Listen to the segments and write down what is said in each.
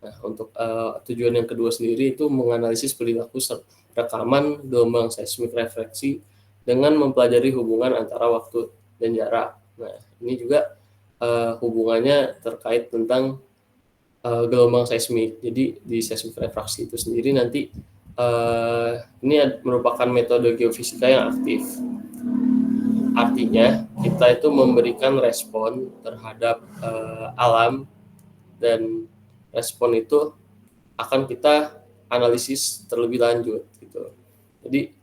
Nah, untuk tujuan yang kedua sendiri itu menganalisis perilaku rekaman gelombang seismik refleksi dengan mempelajari hubungan antara waktu dan jarak. Nah, ini juga hubungannya terkait tentang gelombang seismik. Jadi di seismik refraksi itu sendiri nanti ini merupakan metode geofisika yang aktif. Artinya kita itu memberikan respon terhadap alam, dan respon itu akan kita analisis terlebih lanjut gitu. Jadi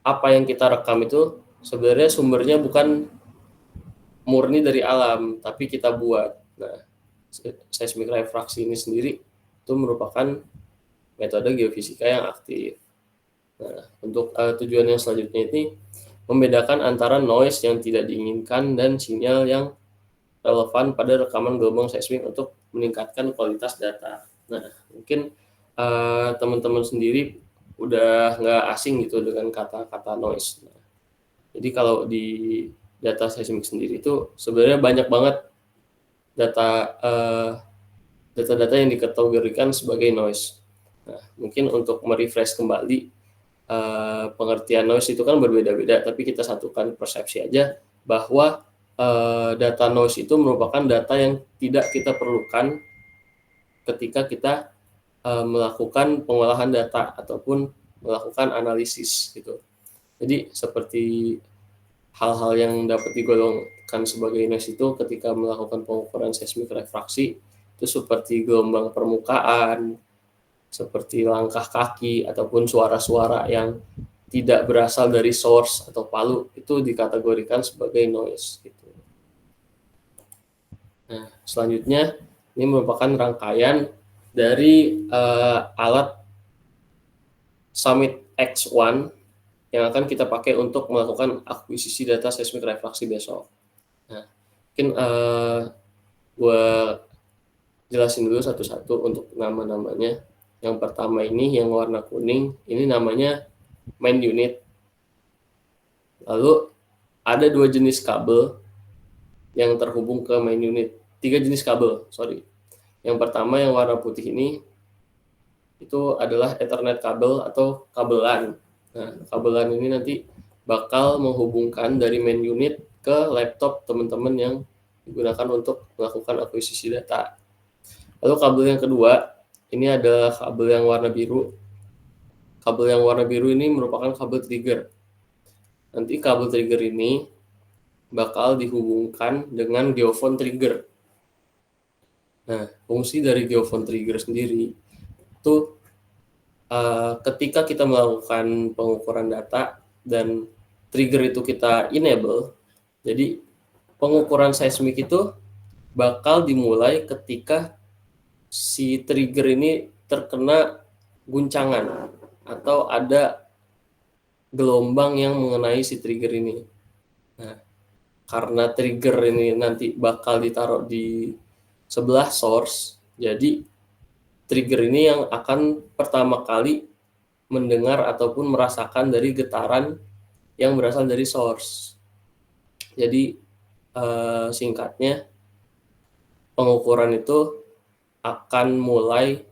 apa yang kita rekam itu sebenarnya sumbernya bukan murni dari alam, tapi kita buat. Nah, seismik refraksi ini sendiri itu merupakan metode geofisika yang aktif. Nah, untuk tujuan yang selanjutnya ini membedakan antara noise yang tidak diinginkan dan sinyal yang relevan pada rekaman gelombang seismik untuk meningkatkan kualitas data. Nah, mungkin teman-teman sendiri udah nggak asing gitu dengan kata-kata noise. Nah, jadi kalau di data seismik sendiri itu sebenarnya banyak banget data-data yang dikategorikan sebagai noise. Nah, mungkin untuk merefresh kembali pengertian noise itu kan berbeda-beda, tapi kita satukan persepsi aja bahwa data noise itu merupakan data yang tidak kita perlukan ketika kita melakukan pengolahan data ataupun melakukan analisis gitu. Jadi seperti hal-hal yang dapat digolongkan sebagai noise itu ketika melakukan pengukuran seismik refraksi itu seperti gelombang permukaan, seperti langkah kaki ataupun suara-suara yang tidak berasal dari source atau palu itu dikategorikan sebagai noise gitu. Nah, selanjutnya ini merupakan rangkaian dari alat Summit X1 yang akan kita pakai untuk melakukan akuisisi data seismik refraksi besok. Nah, mungkin gue jelasin dulu satu-satu untuk nama-namanya. Yang pertama ini yang warna kuning, ini namanya main unit. Lalu ada 2 jenis kabel yang terhubung ke main unit. 3 jenis kabel, sorry. Yang pertama yang warna putih ini itu adalah Ethernet kabel atau kabelan. Nah, kabelan ini nanti bakal menghubungkan dari main unit ke laptop teman-teman yang digunakan untuk melakukan akuisisi data. Lalu kabel yang kedua, ini adalah kabel yang warna biru. Kabel yang warna biru ini merupakan kabel trigger. Nanti kabel trigger ini bakal dihubungkan dengan geofone trigger. Nah, fungsi dari geofone trigger sendiri itu ketika kita melakukan pengukuran data dan trigger itu kita enable, jadi pengukuran seismik itu bakal dimulai ketika si trigger ini terkena guncangan atau ada gelombang yang mengenai si trigger ini. Nah, karena trigger ini nanti bakal ditaruh di sebelah source, jadi trigger ini yang akan pertama kali mendengar ataupun merasakan dari getaran yang berasal dari source. Jadi singkatnya pengukuran itu akan mulai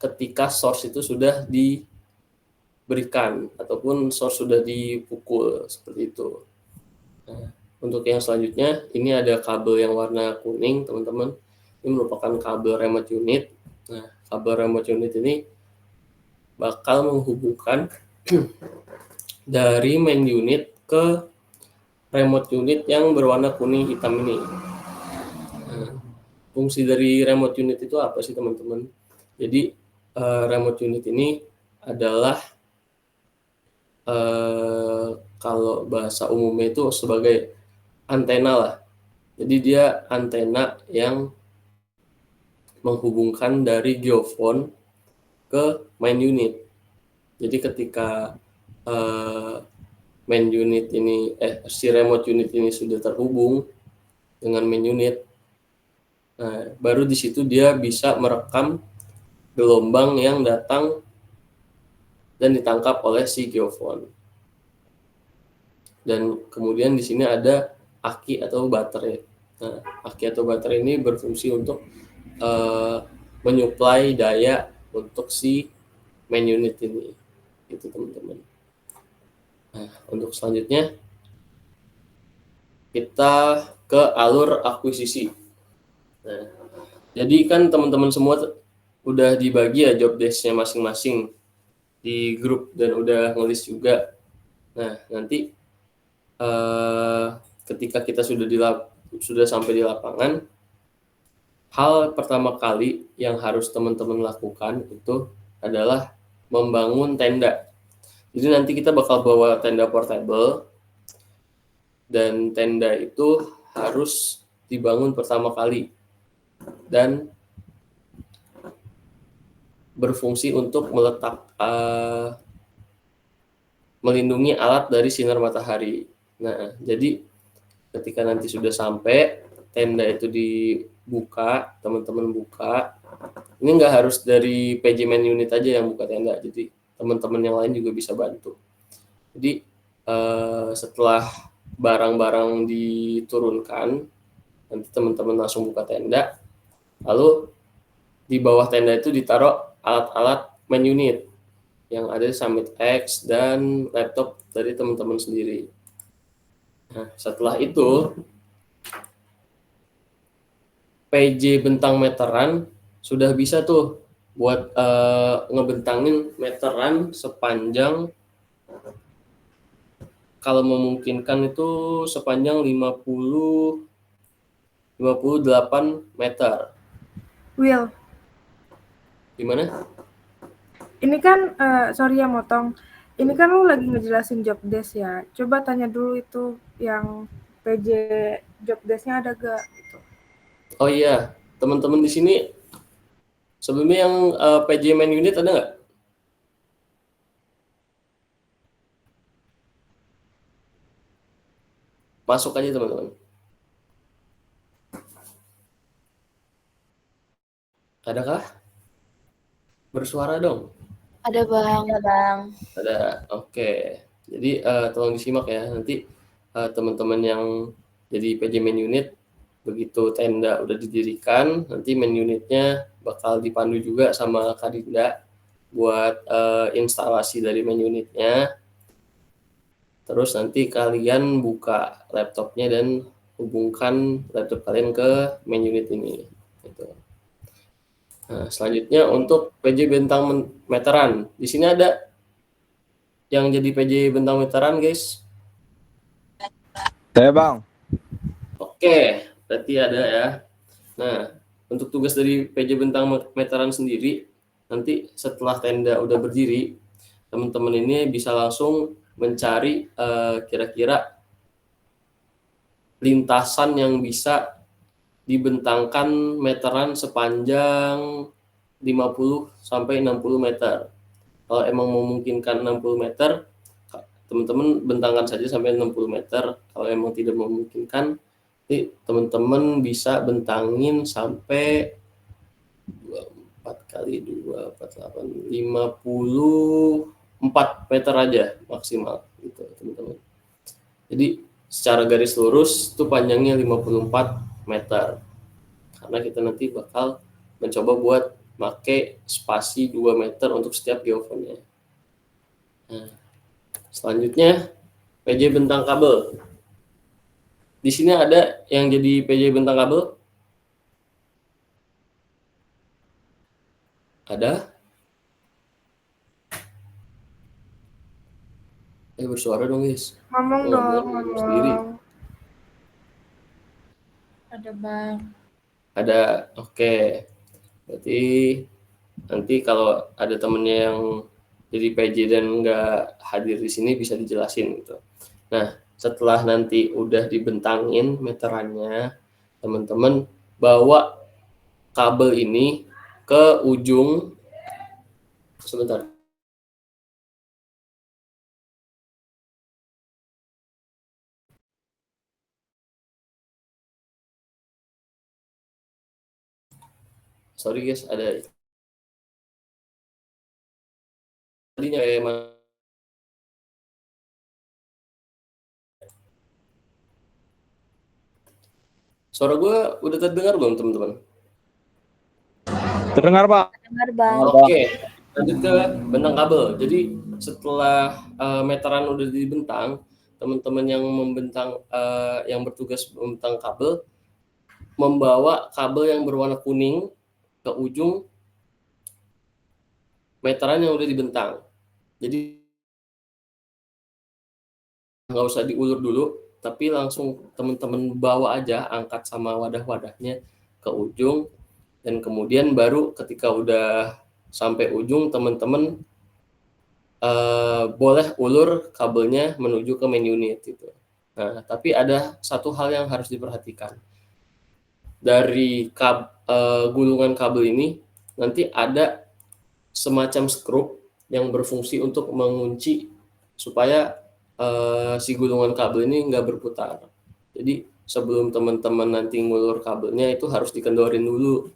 ketika source itu sudah diberikan ataupun source sudah dipukul seperti itu. Nah, untuk yang selanjutnya ini ada kabel yang warna kuning teman-teman. Ini merupakan kabel remote unit. Nah, kabel remote unit ini bakal menghubungkan dari main unit ke remote unit yang berwarna kuning hitam ini. Nah, fungsi dari remote unit itu apa sih teman-teman? Jadi remote unit ini adalah kalau bahasa umumnya itu sebagai antena lah. Jadi dia antena yang menghubungkan dari geofone ke main unit. Jadi ketika main unit ini si remote unit ini sudah terhubung dengan main unit, nah, baru di situ dia bisa merekam gelombang yang datang dan ditangkap oleh si geofone. Dan kemudian di sini ada aki atau baterai. Nah, aki atau baterai ini berfungsi untuk menyuplai daya untuk si main unit ini, gitu teman-teman. Nah, untuk selanjutnya kita ke alur akuisisi. Nah, jadi kan teman-teman semua udah dibagi ya job desk-nya masing-masing di grup dan udah ngelis juga. Nah, nanti ketika kita sudah sampai di lapangan, hal pertama kali yang harus teman-teman lakukan itu adalah membangun tenda. Jadi nanti kita bakal bawa tenda portable, dan tenda itu harus dibangun pertama kali dan berfungsi untuk melindungi alat dari sinar matahari. Nah, jadi ketika nanti sudah sampai, tenda itu dibuka, teman-teman buka. Ini nggak harus dari PJ Man Unit aja yang buka tenda, jadi teman-teman yang lain juga bisa bantu. Jadi setelah barang-barang diturunkan, nanti teman-teman langsung buka tenda, lalu di bawah tenda itu ditaruh alat-alat main unit yang ada di Summit X dan laptop dari teman-teman sendiri. Nah, setelah itu PJ bentang meteran sudah bisa tuh buat ngebentangin meteran sepanjang, kalau memungkinkan itu sepanjang 58 meter. Will, Gimana? ini kan sorry ya motong. Ini kan lu lagi ngejelasin job desk ya. Coba tanya dulu itu yang PJ job desk-nya ada gak gitu. Oh iya, teman-teman di sini sebelumnya yang PJ main unit ada nggak? Masuk aja teman-teman. Adakah? Bersuara dong. Ada Bang. Ada Bang. Ada. Oke. Jadi tolong disimak ya. Nanti teman-teman yang jadi PJ main unit, begitu tenda udah didirikan, nanti main unitnya bakal dipandu juga sama Kak Dinda buat instalasi dari main unitnya. Terus nanti kalian buka laptopnya dan hubungkan laptop kalian ke main unit ini. Gitu. Nah, selanjutnya untuk PJ bentang meteran. Di sini ada yang jadi PJ bentang meteran, guys. Saya Bang. Oke, berarti ada ya. Nah, untuk tugas dari PJ bentang meteran sendiri, nanti setelah tenda udah berdiri, teman-teman ini bisa langsung mencari kira-kira lintasan yang bisa dibentangkan meteran sepanjang 50 sampai 60 meter. Kalau emang memungkinkan 60 meter, teman-teman bentangkan saja sampai 60 meter. Kalau emang tidak memungkinkan, nanti teman-teman bisa bentangin sampai 4 kali 2, 4, 8, 54 meter aja maksimal gitu teman-teman. Jadi secara garis lurus itu panjangnya 54 meter. Karena kita nanti bakal mencoba buat pakai spasi 2 meter untuk setiap geofonnya. Nah, selanjutnya PJ bentang kabel. Di sini ada yang jadi PJ bentang kabel? Ada? Bersuara dong guys. Ngomong dong, sendiri. ngomong. Ada Bang. Ada, oke. Berarti nanti kalau ada temennya yang jadi PJ dan nggak hadir di sini bisa dijelasin gitu. Nah, setelah nanti udah dibentangin meterannya, teman-teman bawa kabel ini ke ujung. Sebentar. Sorry guys, ada tadinya suara gue udah terdengar belum teman-teman? Terdengar, Bang? Dengar Bang. Oke, lanjut ke bentang kabel. Jadi setelah meteran udah dibentang, teman-teman yang membentang yang bertugas membentang kabel membawa kabel yang berwarna kuning ke ujung meteran yang udah dibentang. Jadi nggak usah diulur dulu, tapi langsung teman-teman bawa aja, angkat sama wadah-wadahnya ke ujung, dan kemudian baru ketika udah sampai ujung teman-teman boleh ulur kabelnya menuju ke main unit gitu. Nah, tapi ada satu hal yang harus diperhatikan. Dari gulungan kabel ini nanti ada semacam skrup yang berfungsi untuk mengunci supaya si gulungan kabel ini nggak berputar. Jadi sebelum teman-teman nanti ngulur kabelnya itu harus dikendorin dulu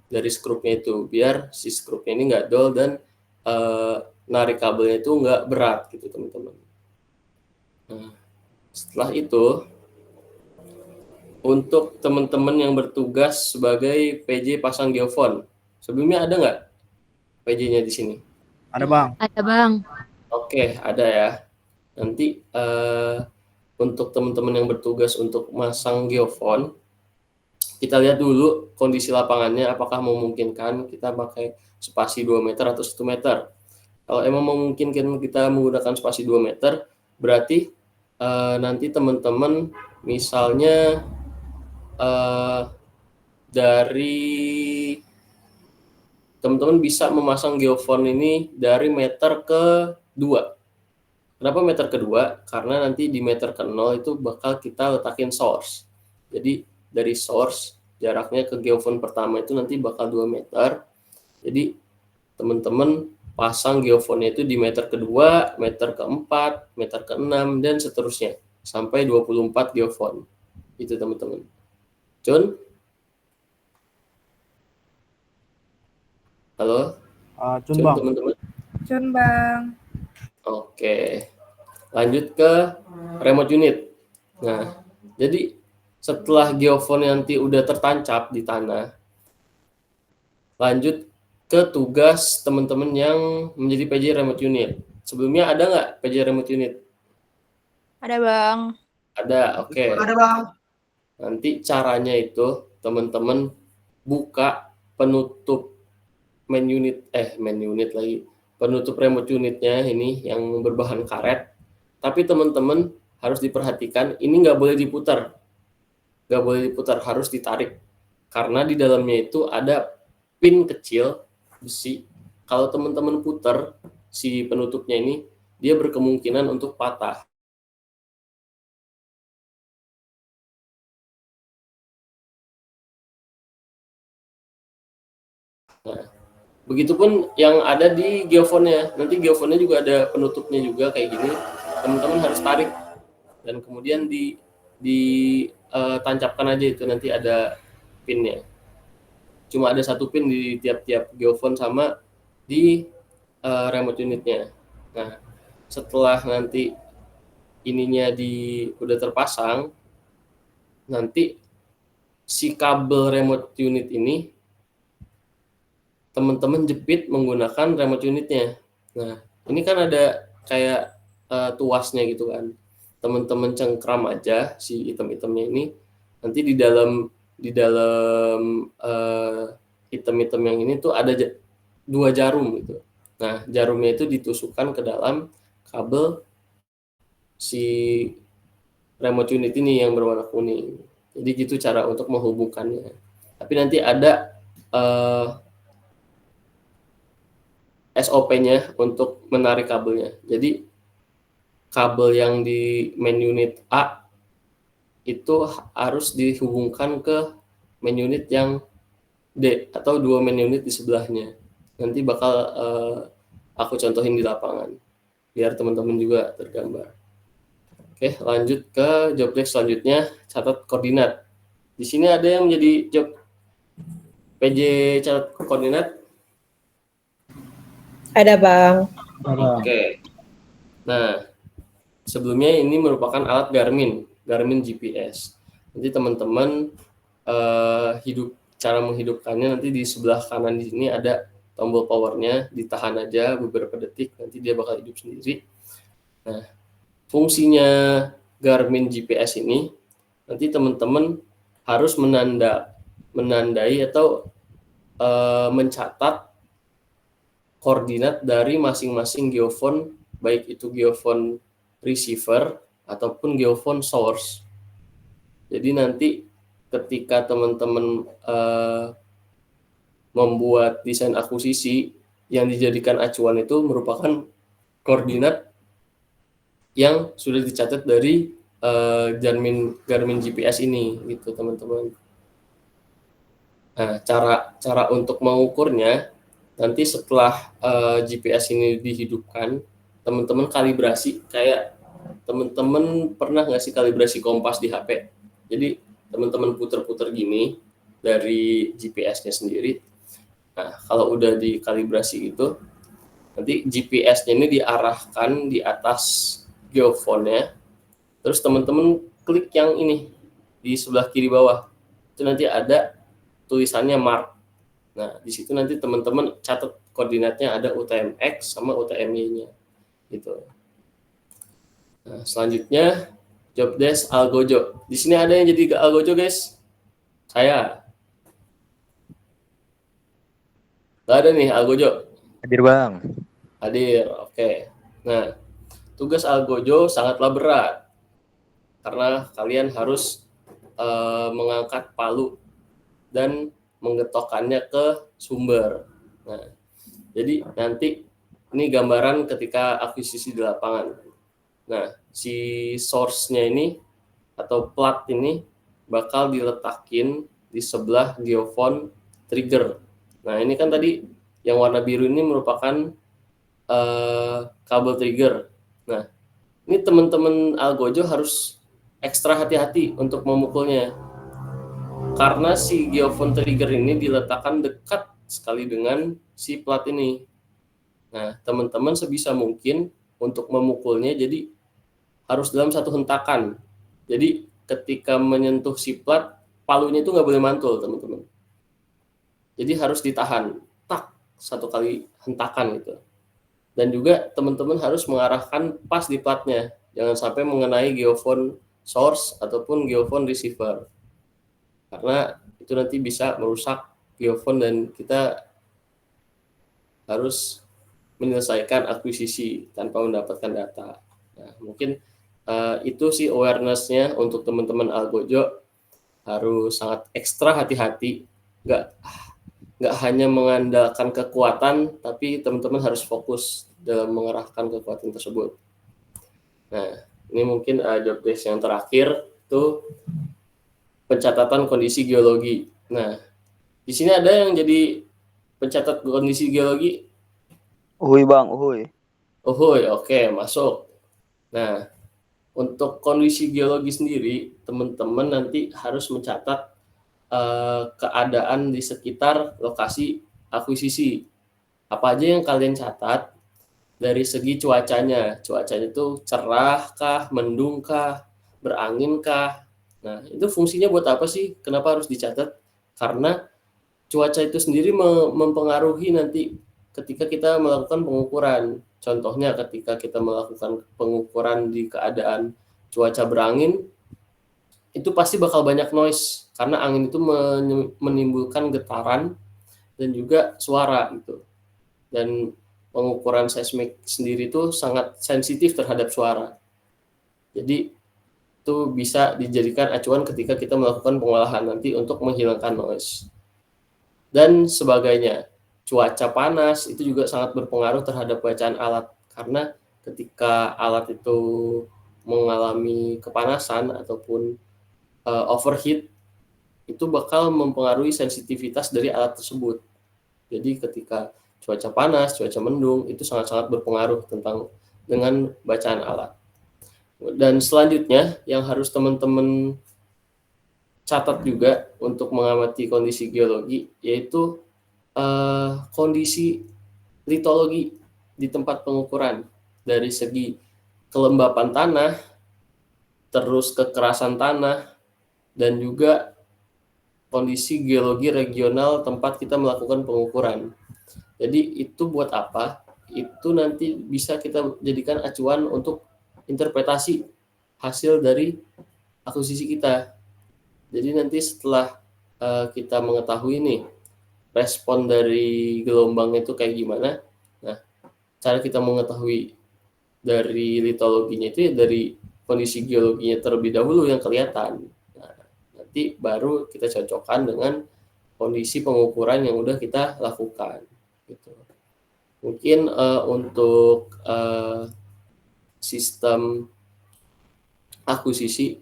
dari skrupnya itu, biar si skrupnya ini nggak dol dan narik kabelnya itu nggak berat gitu teman-teman. Nah, setelah itu untuk teman-teman yang bertugas sebagai PJ pasang geofon, sebelumnya ada nggak PJ-nya di sini? Ada, Bang. Ada Bang. Oke, ada ya. Nanti untuk teman-teman yang bertugas untuk masang geofon, kita lihat dulu kondisi lapangannya apakah memungkinkan kita pakai spasi 2 meter atau 1 meter. Kalau emang memungkinkan kita menggunakan spasi 2 meter, berarti nanti teman-teman misalnya dari teman-teman bisa memasang geofon ini dari meter ke-2. Kenapa meter ke-2? Karena nanti di meter ke-0 itu bakal kita letakin source. Jadi dari source jaraknya ke geofon pertama itu nanti bakal 2 meter. Jadi teman-teman pasang geofonnya itu di meter ke-2, meter ke-4, meter ke-6, dan seterusnya. Sampai 24 geofon. Itu teman-teman. John? Halo? Cun, Bang. Teman-teman. Cun Bang. Oke. Lanjut ke remote unit. Nah, jadi setelah geofon nanti udah tertancap di tanah, lanjut ke tugas teman-teman yang menjadi PJ remote unit. Sebelumnya ada nggak PJ remote unit? Ada Bang. Ada, oke. Ada Bang. Nanti caranya itu teman-teman buka penutup main unit lagi. Penutup remote unitnya ini yang berbahan karet. Tapi teman-teman harus diperhatikan ini nggak boleh diputar. Nggak boleh diputar, harus ditarik. Karena di dalamnya itu ada pin kecil besi. Kalau teman-teman putar si penutupnya ini, dia berkemungkinan untuk patah. Nah, begitupun yang ada di geofonnya. Nanti geofonnya juga ada penutupnya juga kayak gini. Teman-teman harus tarik dan kemudian ditancapkan aja itu, nanti ada pinnya. Cuma ada satu pin di tiap-tiap geofon sama di remote unitnya. Nah, setelah nanti ininya udah terpasang, nanti si kabel remote unit ini teman-teman jepit menggunakan remote unitnya. Nah, ini kan ada kayak tuasnya gitu kan. Teman-teman cengkram aja si item-itemnya ini. Nanti di dalam item-item yang ini tuh ada 2 jarum gitu. Nah, jarumnya itu ditusukkan ke dalam kabel si remote unit ini yang berwarna kuning. Jadi gitu cara untuk menghubungkannya. Tapi nanti ada SOP-nya untuk menarik kabelnya. Jadi kabel yang di main unit A itu harus dihubungkan ke main unit yang D atau 2 main unit di sebelahnya. Nanti bakal aku contohin di lapangan biar teman-teman juga tergambar. Oke, lanjut ke job desk selanjutnya, catat koordinat. Di sini ada yang menjadi job PJ catat koordinat? Ada Bang. Oke. Nah, sebelumnya ini merupakan alat Garmin GPS. Nanti teman-teman cara menghidupkannya nanti di sebelah kanan di sini ada tombol powernya, ditahan aja beberapa detik, nanti dia bakal hidup sendiri. Nah, fungsinya Garmin GPS ini, nanti teman-teman harus menandai atau mencatat koordinat dari masing-masing geofone, baik itu geofone receiver ataupun geofone source. Jadi nanti ketika teman-teman membuat desain akuisisi, yang dijadikan acuan itu merupakan koordinat yang sudah dicatat dari Garmin GPS ini, gitu teman-teman. Nah, cara untuk mengukurnya nanti setelah GPS ini dihidupkan, teman-teman kalibrasi. Kayak teman-teman pernah nggak sih kalibrasi kompas di HP? Jadi teman-teman puter-puter gini dari GPS-nya sendiri. Nah, kalau udah dikalibrasi itu, nanti GPS-nya ini diarahkan di atas geofone-nya. Terus teman-teman klik yang ini di sebelah kiri bawah. Itu nanti ada tulisannya mark. Nah, di situ nanti teman-teman catat koordinatnya, ada UTM-X sama UTM-Y-nya. Gitu. Nah, selanjutnya Jobdesk Algojo. Di sini ada yang jadi Algojo, guys? Saya. Gak ada nih Algojo. Hadir Bang. Hadir, oke. Nah, tugas Algojo sangatlah berat karena kalian harus mengangkat palu dan menggetokkannya ke sumber. Nah, jadi nanti ini gambaran ketika akuisisi di lapangan. Nah, si source-nya ini atau plat ini bakal diletakin di sebelah geofone trigger. Nah, ini kan tadi yang warna biru ini merupakan kabel trigger. Nah, ini teman-teman Algojo harus ekstra hati-hati untuk memukulnya. Karena si geofone trigger ini diletakkan dekat sekali dengan si plat ini. Nah, teman-teman sebisa mungkin untuk memukulnya jadi harus dalam satu hentakan. Jadi ketika menyentuh si plat, palunya itu nggak boleh mantul, teman-teman. Jadi harus ditahan, tak, satu kali hentakan gitu. Dan juga teman-teman harus mengarahkan pas di platnya, jangan sampai mengenai geofone source ataupun geofone receiver. Karena itu nanti bisa merusak geofone dan kita harus menyelesaikan akuisisi tanpa mendapatkan data. Nah, mungkin itu sih awareness-nya untuk teman-teman Algojo, harus sangat ekstra hati-hati, nggak hanya mengandalkan kekuatan, tapi teman-teman harus fokus dalam mengerahkan kekuatan tersebut. Nah, ini mungkin job desk yang terakhir itu pencatatan kondisi geologi. Nah, di sini ada yang jadi pencatat kondisi geologi. Uhuy Bang, uhuy. Uhuy, oke, masuk. Nah, untuk kondisi geologi sendiri, teman-teman nanti harus mencatat keadaan di sekitar lokasi akuisisi. Apa aja yang kalian catat dari segi cuacanya. Cuacanya itu cerah kah, mendung kah, berangin kah. Nah, itu fungsinya buat apa sih? Kenapa harus dicatat? Karena cuaca itu sendiri mempengaruhi nanti ketika kita melakukan pengukuran. Contohnya ketika kita melakukan pengukuran di keadaan cuaca berangin, itu pasti bakal banyak noise karena angin itu menimbulkan getaran dan juga suara gitu. Dan pengukuran seismik sendiri itu sangat sensitif terhadap suara. Jadi itu bisa dijadikan acuan ketika kita melakukan pengolahan nanti untuk menghilangkan noise. Dan sebagainya. Cuaca panas itu juga sangat berpengaruh terhadap bacaan alat, karena ketika alat itu mengalami kepanasan ataupun overheat, itu bakal mempengaruhi sensitivitas dari alat tersebut. Jadi ketika cuaca panas, cuaca mendung, itu sangat-sangat berpengaruh dengan bacaan alat. Dan selanjutnya yang harus teman-teman catat juga untuk mengamati kondisi geologi, yaitu kondisi litologi di tempat pengukuran dari segi kelembapan tanah, terus kekerasan tanah, dan juga kondisi geologi regional tempat kita melakukan pengukuran. Jadi itu buat apa? Itu nanti bisa kita jadikan acuan untuk interpretasi hasil dari akuisisi kita. Jadi nanti setelah kita mengetahui nih respon dari gelombang itu kayak gimana, nah cara kita mengetahui dari litologinya itu ya dari kondisi geologinya terlebih dahulu yang kelihatan. Nah, nanti baru kita cocokkan dengan kondisi pengukuran yang udah kita lakukan. Gitu. Mungkin untuk sistem akuisisi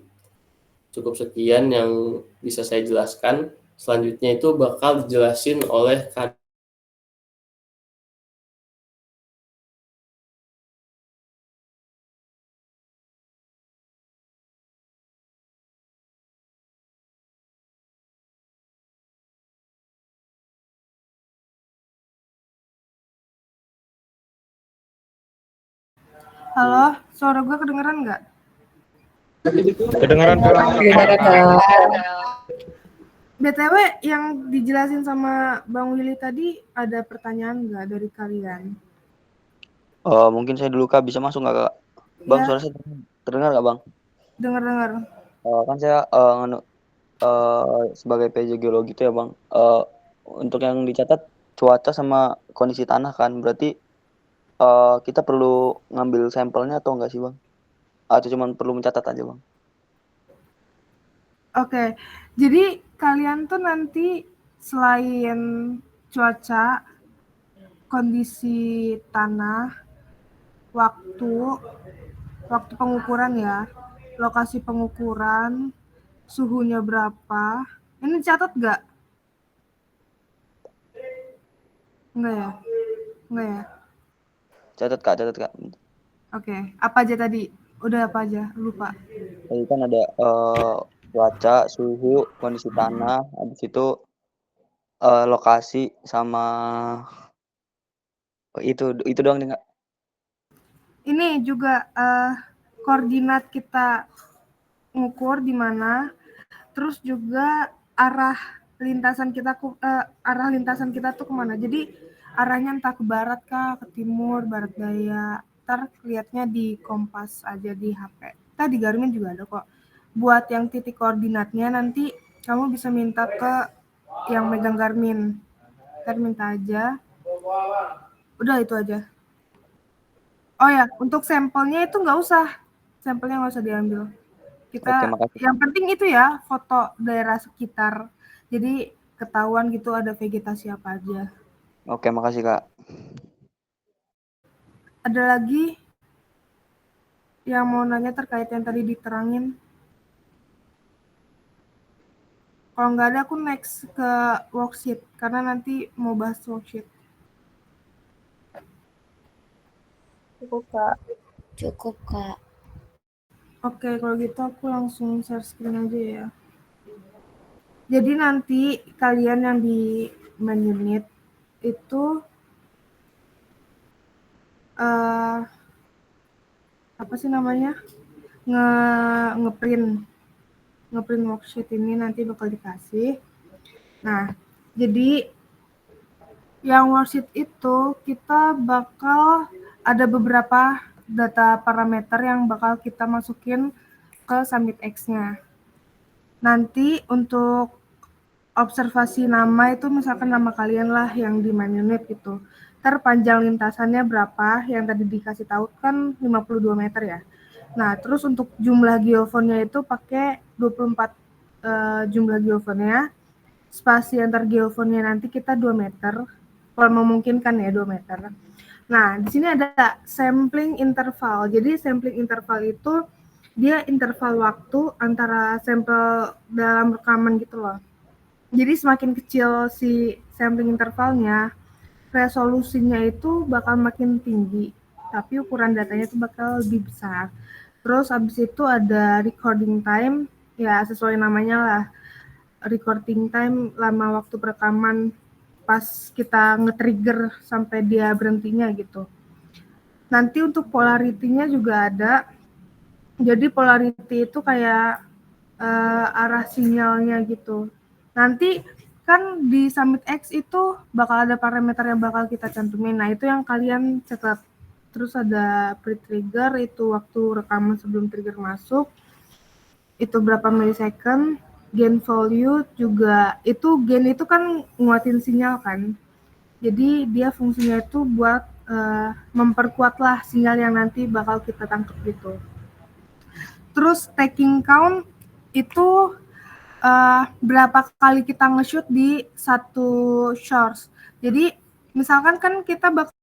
cukup sekian yang bisa saya jelaskan. Selanjutnya itu bakal dijelasin oleh Halo, suara gue kedengeran nggak? Kedengeran Kak. BTW yang dijelasin sama Bang Willy tadi ada pertanyaan nggak dari kalian? Mungkin saya dulu Kak, bisa masuk nggak Kak? Bang, Ya, suara saya terdengar nggak Bang? dengar-dengar. Kan saya sebagai PJ Geologi itu ya Bang, untuk yang dicatat cuaca sama kondisi tanah kan, berarti kita perlu ngambil sampelnya atau enggak sih Bang? Atau cuma perlu mencatat aja Bang? Oke, jadi kalian tuh nanti selain cuaca, kondisi tanah, waktu pengukuran ya, lokasi pengukuran, suhunya berapa, ini catat nggak? Enggak ya? Enggak ya? Catat Kak. Oke, apa aja tadi? Udah apa aja? Lupa. Tadi kan ada cuaca, suhu, kondisi tanah, habis itu lokasi sama itu doang nih Kak. Ini juga koordinat kita ngukur di mana, terus juga arah lintasan kita tuh kemana. Jadi arahnya entah ke barat kah, ke timur, barat daya. Ntar lihatnya di kompas aja di HP. Ntar di Garmin juga ada kok. Buat yang titik koordinatnya nanti kamu bisa minta ke yang megang Garmin. Ntar minta aja. Udah itu aja. Oh ya, untuk sampelnya itu nggak usah. Sampelnya nggak usah diambil. Oke, Kita makasih. yang penting itu ya foto daerah sekitar. Jadi ketahuan gitu ada vegetasi apa aja. Oke, makasih Kak. Ada lagi yang mau nanya terkait yang tadi diterangin? Kalau nggak ada aku next ke worksheet karena nanti mau bahas worksheet. Cukup, Kak. Oke, kalau gitu aku langsung share screen aja ya. Jadi nanti kalian yang di main unit itu apa sih namanya? ngeprint worksheet ini nanti bakal dikasih. Nah, jadi yang worksheet itu kita bakal ada beberapa data parameter yang bakal kita masukin ke Summit X-nya. Nanti untuk observasi nama itu misalkan nama kalian lah yang di main unit gitu. Ntar panjang lintasannya berapa, yang tadi dikasih tahu kan 52 meter ya. Nah, terus untuk jumlah geofonnya itu pakai 24 jumlah geofonnya. Spasi antar geofonnya nanti kita 2 meter. Kalau memungkinkan ya 2 meter. Nah, di sini ada sampling interval. Jadi sampling interval itu dia interval waktu antara sampel dalam rekaman gitu loh. Jadi semakin kecil si sampling intervalnya, resolusinya itu bakal makin tinggi, tapi ukuran datanya itu bakal lebih besar. Terus habis itu ada recording time, ya sesuai namanya lah. Recording time, lama waktu perekaman pas kita nge-trigger sampai dia berhentinya gitu. Nanti untuk polarity-nya juga ada. Jadi polarity itu kayak arah sinyalnya gitu. Nanti kan di Summit X itu bakal ada parameter yang bakal kita cantumin. Nah, itu yang kalian catat. Terus ada pre-trigger, itu waktu rekaman sebelum trigger masuk. Itu berapa millisecond. Gain value juga, itu gain itu kan nguatin sinyal kan. Jadi dia fungsinya itu buat memperkuatlah sinyal yang nanti bakal kita tangkap gitu. Terus taking count itu berapa kali kita nge-shoot di satu source. Jadi misalkan kan kita bakal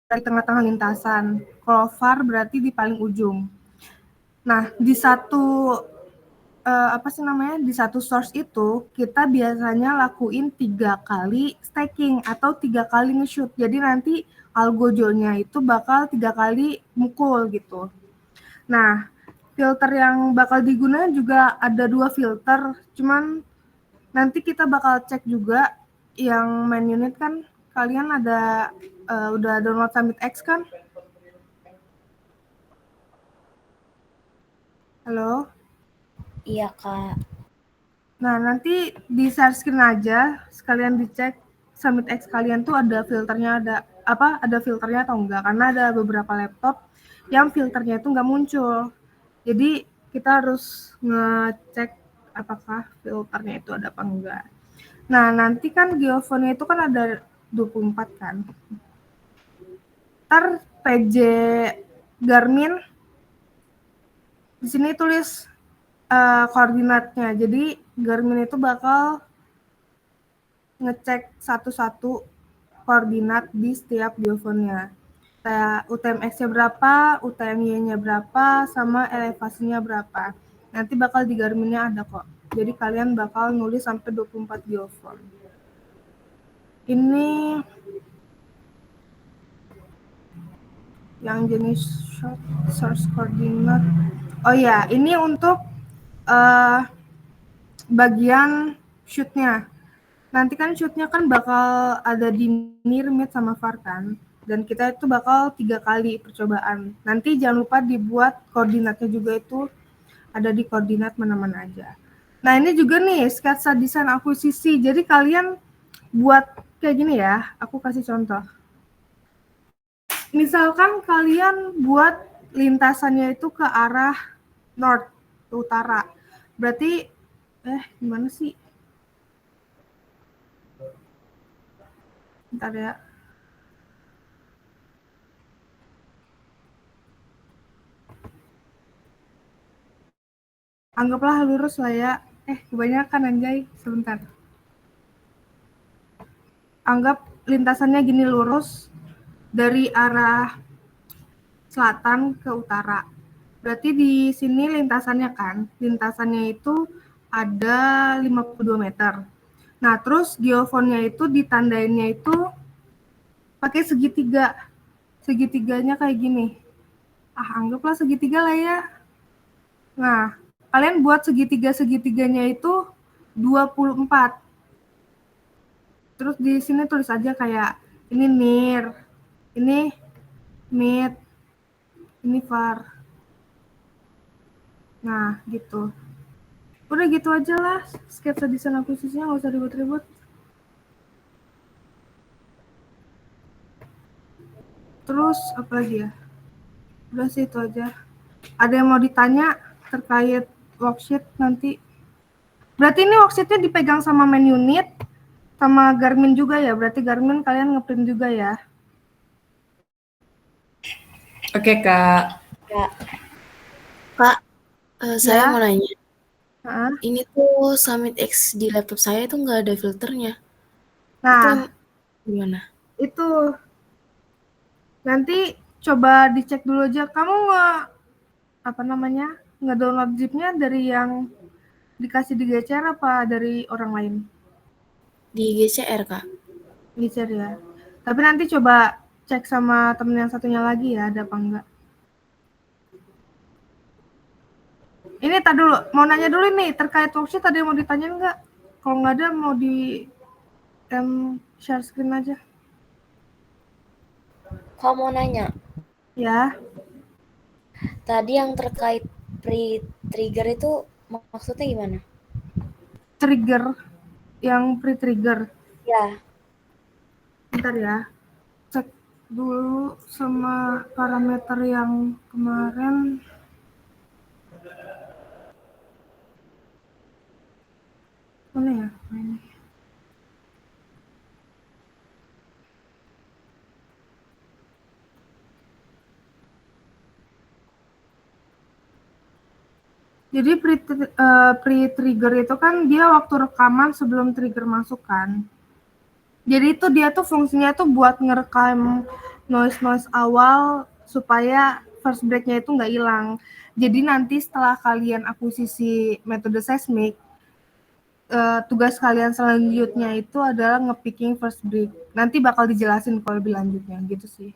dari tengah-tengah lintasan. Kalau far berarti di paling ujung. Nah, di satu di satu source itu kita biasanya lakuin 3 kali stacking atau 3 kali nge-shoot. Jadi nanti algojonya itu bakal 3 kali mukul gitu. Nah, filter yang bakal digunakan juga ada 2 filter, cuman nanti kita bakal cek juga yang main unit kan kalian ada udah download Summit X kan? Halo? Iya, Kak. Nah, nanti di share screen aja, sekalian dicek Summit X kalian tuh ada filternya, ada filternya atau enggak, karena ada beberapa laptop yang filternya itu enggak muncul. Jadi kita harus ngecek apakah filternya itu ada apa enggak. Nah, nanti kan geofonnya itu kan ada 24 kan. Ntar PJ Garmin di sini tulis koordinatnya. Jadi Garmin itu bakal ngecek satu-satu koordinat di setiap geofonnya. Kayak UTMX-nya berapa, UTMY-nya berapa, sama elevasinya berapa. Nanti bakal di Garmin-nya ada kok. Jadi kalian bakal nulis sampai 24 geofon. Ini yang jenis source koordinat. Oh ya, ini untuk bagian shoot-nya. Nanti kan shoot-nya kan bakal ada di near, mid, sama far kan. Dan kita itu bakal 3 kali percobaan. Nanti jangan lupa dibuat koordinatnya juga itu ada di koordinat mana-mana aja. Nah, ini juga nih sketsa desain akuisisi. Jadi kalian buat kayak gini ya, aku kasih contoh. Misalkan kalian buat lintasannya itu ke arah north, ke utara. Berarti, gimana sih? Bentar ya. Anggaplah lurus lah ya. Kebanyakan anjay, sebentar. Anggap lintasannya gini lurus dari arah selatan ke utara. Berarti di sini lintasannya kan, lintasannya itu ada 52 meter. Nah, terus geofonnya itu ditandainnya itu pakai segitiga. Segitiganya kayak gini. Anggaplah segitiga lah ya. Nah, kalian buat segitiga-segitiganya itu 24. Terus di sini tulis aja kayak ini near, ini mid, ini far. Nah, gitu. Udah gitu aja lah sketsa desain akuisisinya, nggak usah ribet-ribet. Terus apa lagi ya? Udah sih itu aja. Ada yang mau ditanya terkait worksheet nanti? Berarti ini worksheetnya dipegang sama main unit, sama Garmin juga ya? Berarti Garmin kalian ngeprint juga ya? Oke, Kak. Kak, saya Ya. mau nanya. Heeh. Ini tuh Summit X di laptop saya tuh nggak ada filternya. Nah, Itu gimana? itu nanti coba dicek dulu aja. Kamu nge-download zip-nya dari yang dikasih di GCR apa dari orang lain? Di GCR, Kak. GCR ya. Tapi nanti coba cek sama temen yang satunya lagi ya, ada apa enggak. Ini tak dulu, mau nanya dulu nih, terkait worksheet ada yang mau ditanya enggak? Kalau nggak ada, mau di share screen aja. Kau mau nanya, Ya, tadi yang terkait pre-trigger itu maksudnya gimana? trigger yang pre-trigger. Ya, Bentar ya. Cek dulu sama parameter yang kemarin. Mana ya? Ini. Jadi pre-trigger itu kan dia waktu rekaman sebelum trigger masuk kan. Jadi itu dia tuh fungsinya tuh buat ngerekam noise awal supaya first break-nya itu nggak hilang. Jadi nanti setelah kalian akuisisi metode seismik, tugas kalian selanjutnya itu adalah nge-picking first break. Nanti bakal dijelasin kalau lebih lanjutnya gitu sih.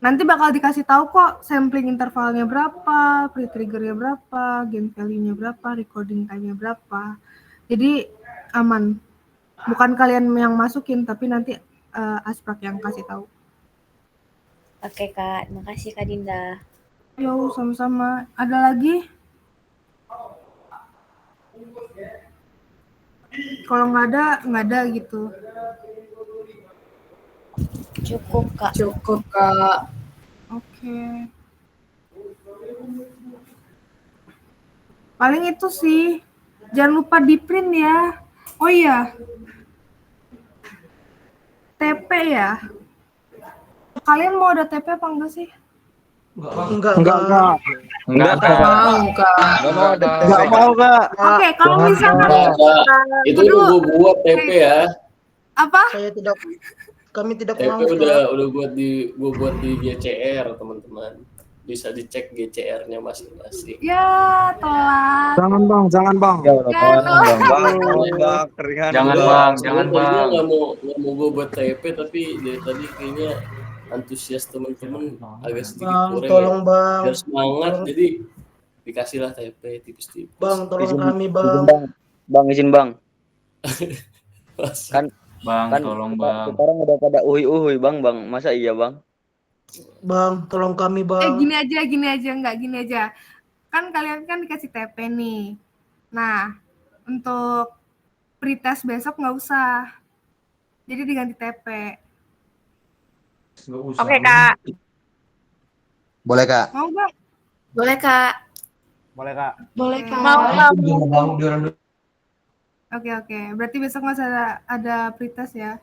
Nanti bakal dikasih tahu kok sampling intervalnya berapa, pre-triggernya berapa, gain value-nya berapa, recording time-nya berapa. Jadi aman. Bukan kalian yang masukin, tapi nanti Asprak yang kasih tahu. oke Kak. Makasih Kak Dinda. Yo, sama-sama. Ada lagi? Kalau nggak ada gitu. Cukup Kak. Cukup, Kak. Oke. Paling itu sih. Jangan lupa di print ya. Oh iya. TP ya. Kalian mau ada TP apa enggak sih? Enggak, Enggak, Kak. Mau, Kak. Enggak mau, Kak. Oke, kalau misalkan Itu udah gue buat TP ya. apa? Kami tidak TP mau. udah gue buat di GCR teman-teman. Bisa dicek GCR-nya masing-masing. Ya, telat. Jangan bang, jangan bang. Ya, Jangan bang, jangan Gue bang. nggak mau gue buat TP, tapi dari tadi kayaknya antusias teman-teman agak sedikit Bang, kurang tolong ya. bang. Biar semangat, jadi dikasihlah TP tipis-tipis. Bang, tolong Izin- kami izin, bang. Bang. Bang, izin Bang. Kan Bang, kan tolong kita- bang. sekarang udah pada uhui Bang. Masa iya Bang? Bang, tolong kami bang. Gini aja. Kan kalian kan dikasih TP nih. Nah, untuk pretest besok nggak usah. Jadi diganti TP. Oke, Kak. Boleh Kak? Mau nggak? Boleh Kak. Boleh Kak. Boleh Kak. Mau. Oke. Berarti besok nggak usah ada pretest ya?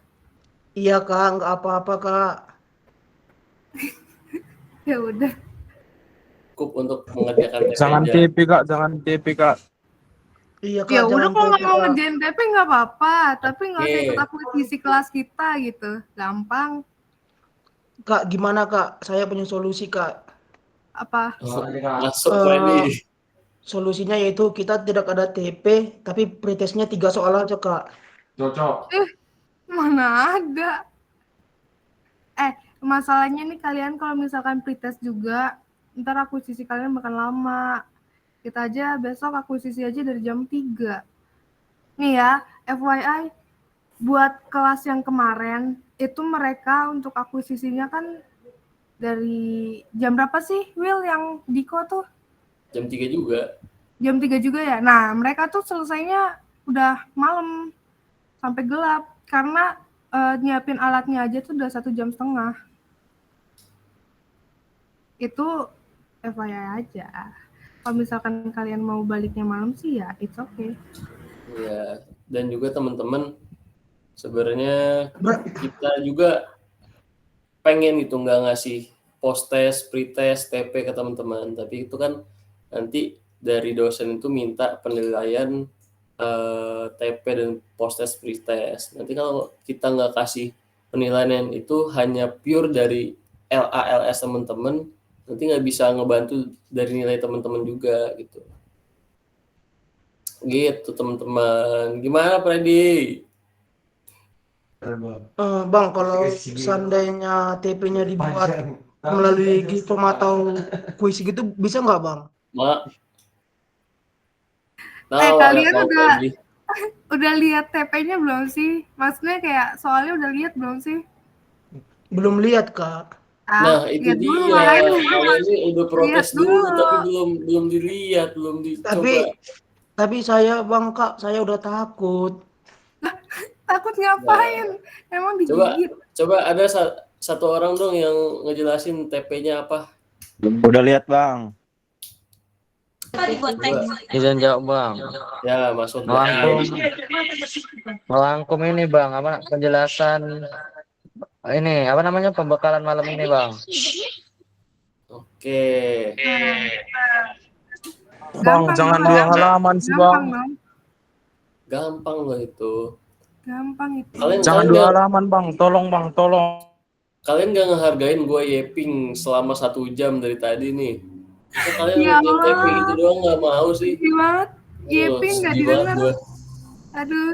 Iya kak, nggak apa-apa kak. Ya udah. Cukup untuk mengerjakan TP Jangan aja. TP Kak, jangan TP Kak. Iya kak, Ya udah jangan kalau nggak TP, mau Kak. ngerjain TP nggak apa-apa, tapi nggak usah Oke. ikut akuisisi kelas kita gitu. Gampang. Kak, gimana kak? Saya punya solusi kak. Apa? Masuk Freddy. Solusinya yaitu kita tidak ada TP, tapi pretestnya 3 soal aja kak. Mana ada? Masalahnya nih kalian kalau misalkan pretest juga, ntar akuisisi kalian bakal lama. Kita aja besok akuisisi aja dari jam 3. Nih ya, FYI, buat kelas yang kemarin, itu mereka untuk akuisisinya kan dari jam berapa sih, Will, yang Diko tuh? Jam 3 juga. Jam 3 juga ya? Nah, mereka tuh selesainya udah malam, sampai gelap. Karena nyiapin alatnya aja tuh udah 1,5 jam. Itu FYI aja. Kalau misalkan kalian mau baliknya malam sih ya it's okay. Ya, dan juga teman-teman sebenarnya kita juga pengen gitu nggak ngasih post test, pre-test, TP ke teman-teman, tapi itu kan nanti dari dosen itu minta penilaian TP dan post test, pre-test. Nanti kalau kita nggak kasih penilaian itu hanya pure dari LALS teman-teman, nanti nggak bisa ngebantu dari nilai teman-teman juga gitu. Gitu teman-teman. Gimana Freddy? Bang, kalau seandainya TP-nya dibuat melalui Giveform atau kuis gitu, bisa nggak bang? Kalian udah lihat TP-nya belum sih? Maksudnya kayak soalnya udah lihat belum sih? Belum lihat, Kak. Nah, itu lihat dulu, dia. makanya Kalian ini udah lihat protes dulu. dulu, tapi belum dilihat, belum dicoba. Tapi saya Bang Kak, saya udah takut. Takut Nah, ngapain? Emang coba digigit? ada satu orang dong yang ngejelasin TP-nya apa. Udah lihat bang. Coba. Izin jawab bang. Ya, masuk Melangkum ini bang, apa penjelasan ini apa namanya pembekalan malam ini bang. Oke. Bang, Gampang jangan dong. 2 halaman sih Gampang bang. dong. Gampang loh itu. Gampang itu. Jangan 2 halaman bang, tolong bang, tolong. Kalian gak ngehargain gue yeping selama 1 jam dari tadi nih. Itu kalian Ya ngerjain TP Allah. gitu doang gak mau sih. Sedih banget. Aduh, Yeping nggak sedih banget didengar. gue. Aduh,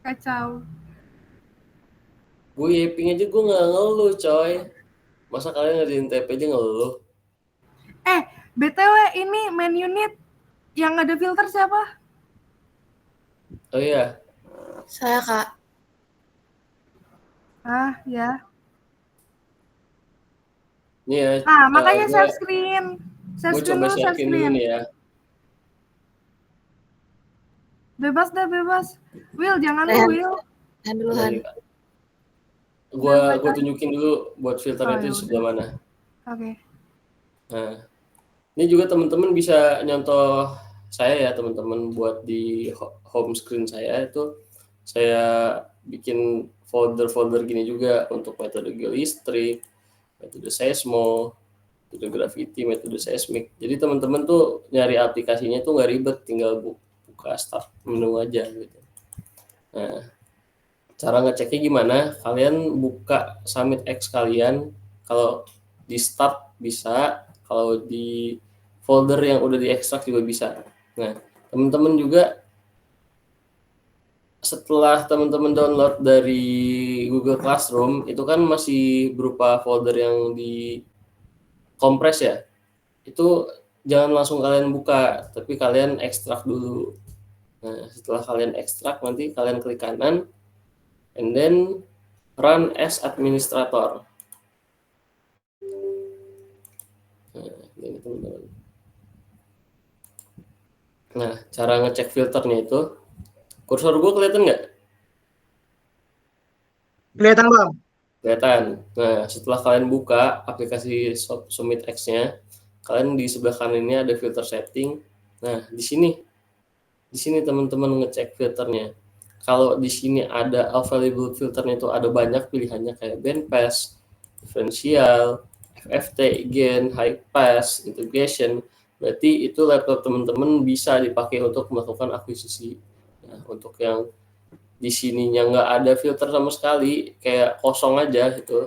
kacau. Gue yeping aja gue gak ngeluh coy. Masa kalian ngerjain TP aja ngeluh? BTW ini main unit yang ada filter siapa? Oh iya, Saya Kak. Ya. ini ya. Makanya gue, share screen. Share gue screen coba dulu, share sharein dulu screen. nih ya. Bebas dah, bebas. Will, jangan lu, Rehan. Will. Tahan dulu Han. Gue tunjukin dulu buat filternya Oh, itu di ya sebelah mana. Oke. Nah, ini juga teman-teman bisa nyontoh saya ya teman-teman, buat di home screen saya itu saya bikin folder-folder gini juga untuk metode geolistrik, metode seismo, metode gravity, metode seismik. Jadi teman-teman tuh nyari aplikasinya tuh nggak ribet, tinggal buka start menu aja gitu. Nah, cara ngeceknya gimana? Kalian buka Summit X kalian, kalau di start bisa, kalau di folder yang udah diekstrak juga bisa. Nah, teman-teman juga setelah teman-teman download dari Google Classroom, itu kan masih berupa folder yang di kompres ya. Itu jangan langsung kalian buka, tapi kalian ekstrak dulu. Nah, setelah kalian ekstrak, nanti kalian klik kanan, and then run as administrator. Nah, ini teman-teman. Nah, cara ngecek filternya itu, kursor gue kelihatan nggak? Kelihatan Bang. Kelihatan. Nah, setelah kalian buka aplikasi Summit X-nya, kalian di sebelah kanan ini ada filter setting. Nah, di sini teman-teman ngecek filternya. Kalau di sini ada available filternya, itu ada banyak pilihannya kayak bandpass, differential, FFT, gain, high pass, integration. Berarti itu laptop teman-teman bisa dipakai untuk melakukan akuisisi. Nah, untuk yang di sininya nggak ada filter sama sekali, kayak kosong aja gitu.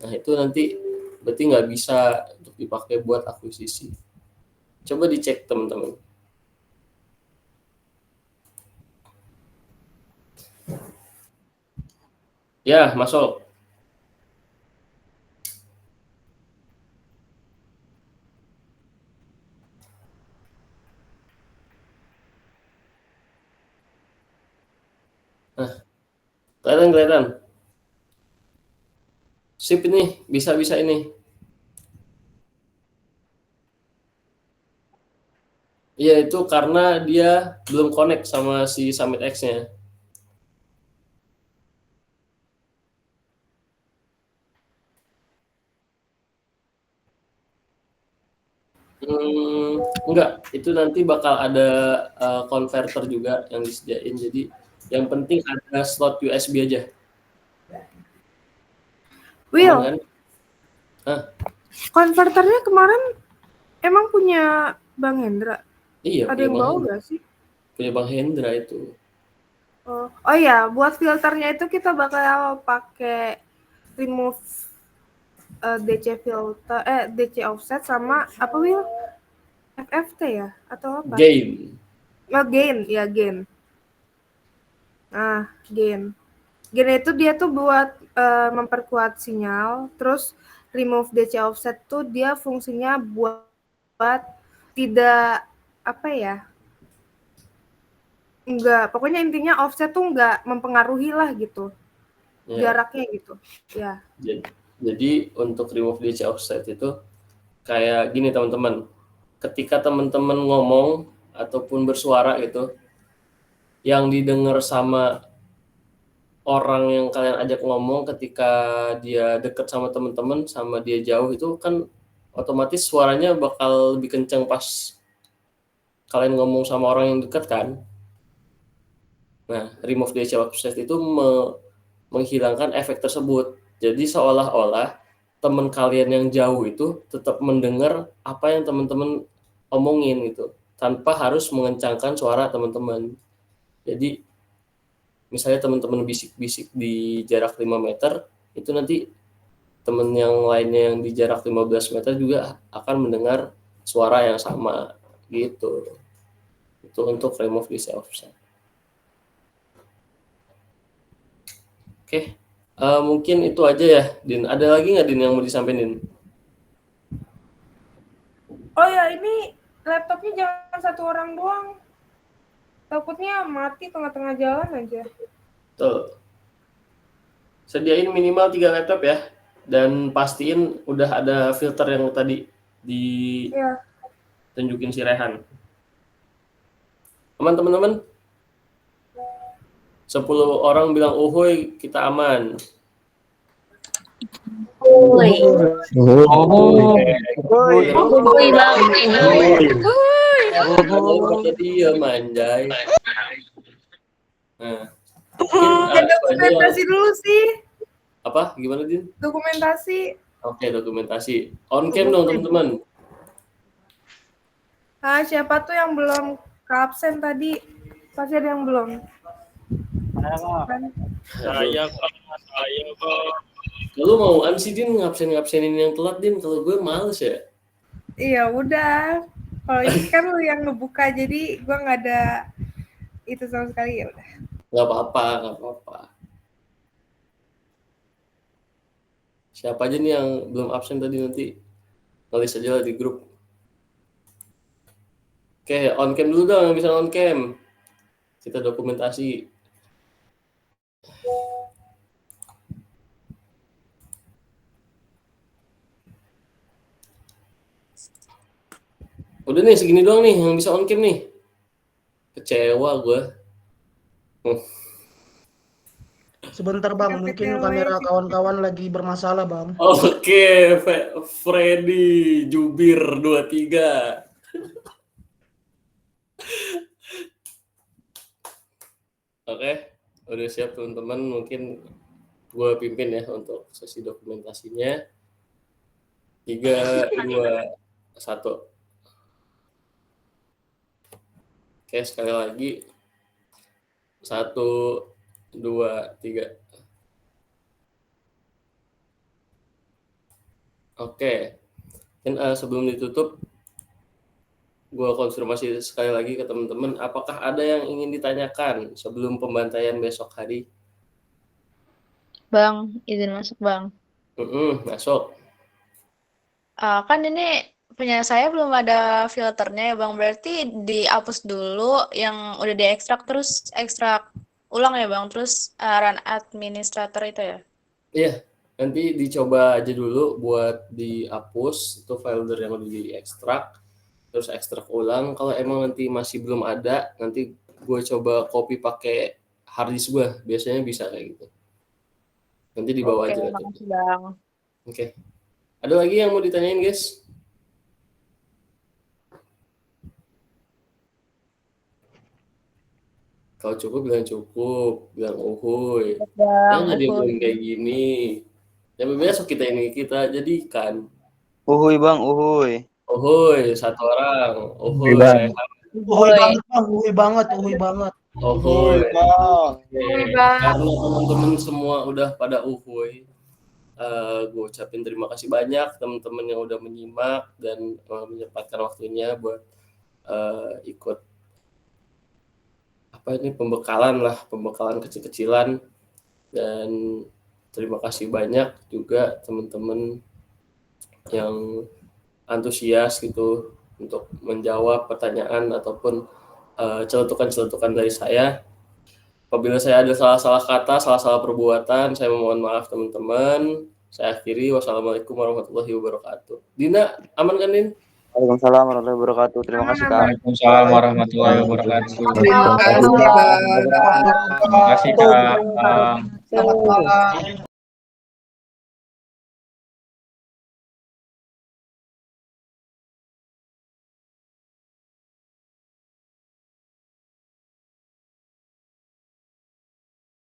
Nah, itu nanti berarti nggak bisa untuk dipakai buat akuisisi. Coba dicek teman-teman. Ya, masuk. Nah, kelihatan. Sip ini, bisa ini. Iya, itu karena dia belum connect sama si Summit X-nya. Enggak, itu nanti bakal ada converter juga yang disediain. Jadi yang penting ada slot USB aja. Will, Aman kan? konverternya kemarin emang punya Bang Hendra? Iya, Ada yang bawa nggak sih? punya Bang Hendra itu. Oh iya, buat filternya itu kita bakal pakai remove DC filter, DC offset sama apa Will? FFT ya atau apa? Gain. Oh, gain, ya gain. Nah, gain. Gain itu dia tuh buat memperkuat sinyal, terus remove DC offset tuh dia fungsinya buat tidak apa ya? Enggak, pokoknya intinya offset tuh enggak mempengaruhi lah gitu. Ya. Jaraknya gitu. Ya. Jadi untuk remove DC offset itu kayak gini teman-teman. Ketika teman-teman ngomong ataupun bersuara gitu, yang didengar sama orang yang kalian ajak ngomong ketika dia deket sama teman-teman sama dia jauh itu kan otomatis suaranya bakal lebih kencang pas kalian ngomong sama orang yang dekat kan. Nah, remove DC offset itu menghilangkan efek tersebut. Jadi seolah-olah teman kalian yang jauh itu tetap mendengar apa yang teman-teman omongin gitu, tanpa harus mengencangkan suara teman-teman. Jadi misalnya teman-teman bisik-bisik di jarak 5 meter, itu nanti teman yang lainnya yang di jarak 15 meter juga akan mendengar suara yang sama gitu. Itu untuk remove DC offset. Oke. Mungkin itu aja ya, Din. Ada lagi nggak, Din, yang mau disampaikan, Din? Oh ya, ini laptopnya jangan satu orang doang. Takutnya mati tengah-tengah jalan aja. Tuh. Sediain minimal 3 laptop ya. Dan pastiin udah ada filter yang tadi ditunjukin si Rehan. Aman teman-teman? 10 orang bilang uhuy, kita aman. Uhuy. Uhuy Bang. Uhuy. Dia manjay. Nah, Dokumentasi dulu sih. apa? Gimana, Din? Dokumentasi. Oke, dokumentasi. On cam dong, teman-teman. Nah, siapa tuh yang belum ke absen tadi? Pasti ada yang belum. Saya Pak. Kalau mau sih, Din, ngabsenin yang telat, Din. Kalau gue males ya. Iya, udah. Kalau ini kan lu yang ngebuka, jadi gue nggak ada itu sama sekali, ya udah. Nggak apa-apa. Siapa aja nih yang belum absen tadi, nanti nulis aja lah di grup. Oke, on cam dulu dong yang bisa on cam. Kita dokumentasi. Udah nih, segini doang nih yang bisa on cam nih. Kecewa gue. Sebentar bang, mungkin kamera kawan-kawan lagi bermasalah bang. Oke, Freddy Jubir 23. Oke, udah siap teman-teman. Mungkin gue pimpin ya untuk sesi dokumentasinya. 3, 2, 1. Oke, sekali lagi. 1, 2, 3. Oke. Dan sebelum ditutup, gue konfirmasi sekali lagi ke teman-teman, apakah ada yang ingin ditanyakan sebelum pembantaian besok hari? Bang, izin masuk bang. Masuk. Kan ini punya saya belum ada filternya ya bang, berarti dihapus dulu yang udah diekstrak terus ekstrak ulang ya bang, terus run administrator itu ya? Iya, nanti dicoba aja dulu buat dihapus itu folder yang udah diekstrak, terus ekstrak ulang. Kalau emang nanti masih belum ada, nanti gue coba copy pakai harddisk gue, biasanya bisa kayak gitu. Nanti dibawa aja. Oke, makasih bang. Oke. Ada lagi yang mau ditanyain, guys? Kalau cukup bilang cukup, bilang uhuy. Jangan diomongin kayak gini. Yang besok kita jadikan. Uhuy bang, uhuy. Uhuy, 1 orang. Uhuy. Uhuy banget. Uhuy bang. Karena teman-teman semua udah pada uhuy. Gue ucapin terima kasih banyak teman-teman yang udah menyimak dan menyempatkan waktunya buat ikut pembekalan kecil-kecilan. Dan terima kasih banyak juga teman-teman yang antusias gitu untuk menjawab pertanyaan ataupun celetukan dari saya. Apabila saya ada salah-salah kata, salah-salah perbuatan, saya mohon maaf teman-teman. Saya akhiri. Wassalamualaikum warahmatullahi wabarakatuh. Dina, aman kan, Din? Waalaikumsalam warahmatullahi wabarakatuh. Terima kasih Kak. Waalaikumsalam warahmatullahi wabarakatuh. Terima kasih, Bang. Terima kasih Kak. Selamat malam.